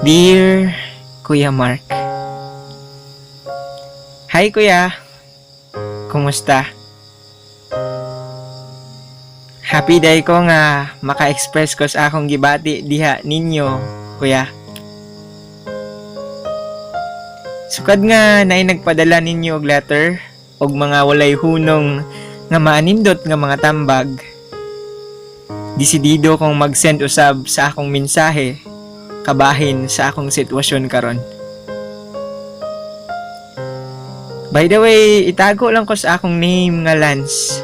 Dear Kuya Mark. Hi Kuya, kumusta? Happy day ko nga maka-express ko sa akong gibati diha ninyo, Kuya. Sukad nga naay nagpadala ninyo og letter og mga walay hunong nga maanindot nga mga tambag. Desidido kong mag-send usab sa akong mensahe kabahin sa akong sitwasyon karon. By the way, itago lang ko sa akong name nga Lance.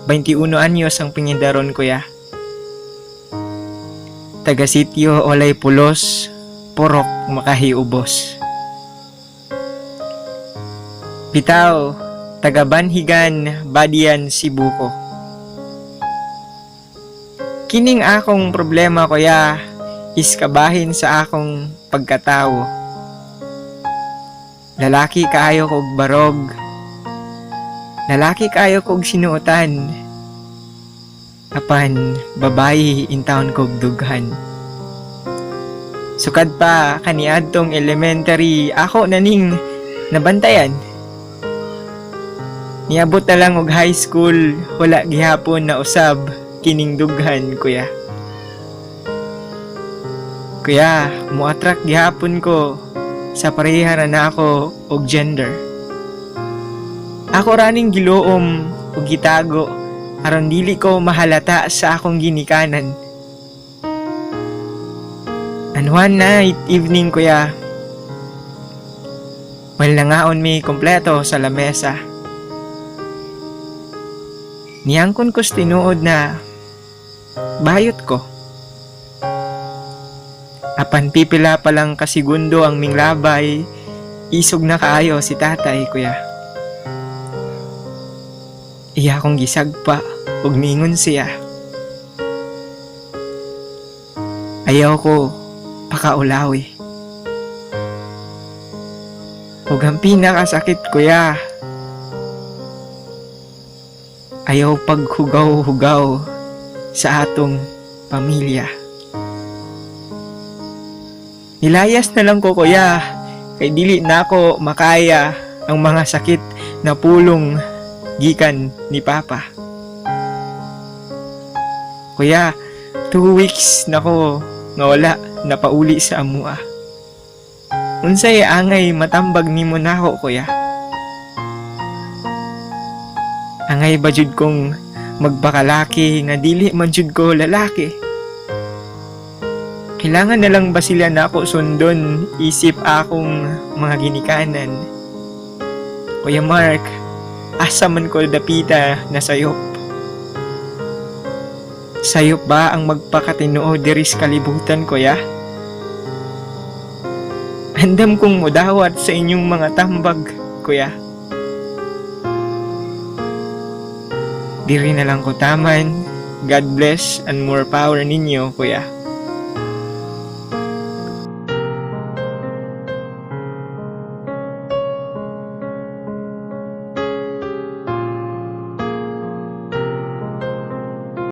21 anyos ang pingindaron, Kuya. Taga sitio Olay Pulos, Purok, Makahiubos. Bitaw, taga Banhigan, Badian, Cebu ko. Kining akong problema, Kuya, is kabahin sa akong pagkatao. Lalaki kaayo kog barog. Lalaki kaayo kog sinuotan. Apan babayi in town kog dughan. Sukad pa kaniadtong elementary ako naning nabantayan. Niabot na lang og high school, wala gihapon na usab kining dughan, Kuya. Kuya, mo-attract gihapon ko sa pareha na ako og gender. Ako raning giloom og gitago aron dili ko mahalata sa akong ginikanan. And one night, evening, Kuya, well nangaon mi kompleto sa lamesa. Niyangkon ko tinuod na bayot ko. Apan pipila pa lang kasigundo ang minglabay, isog na kaayo si tatay, Kuya. Iya kong gisagpa, ug ningon siya. Ayaw ko pakaulawi. Ug ang pinakasakit, Kuya, ayaw paghugaw-hugaw sa atong pamilya. Nilayas na lang ko, Kuya, kay dili na ako makaya ang mga sakit na pulong gikan ni Papa. Kuya, 2 weeks na ko nga wala napauli sa amua. Unsay angay matambag nimo nako, Kuya? Angay ba jud kong magbakalaki nga dili man jud ko lalaki? Kailangan na lang ba sila na ako sundon isip akong mga ginikanan? Kuya Mark, asa man ko dapita na sayop? Sayop ba ang magpakatinuod diri sa kalibutan, Kuya? Andam kong mudawat sa inyong mga tambag, Kuya. Diri na lang ko taman. God bless and more power ninyo, Kuya.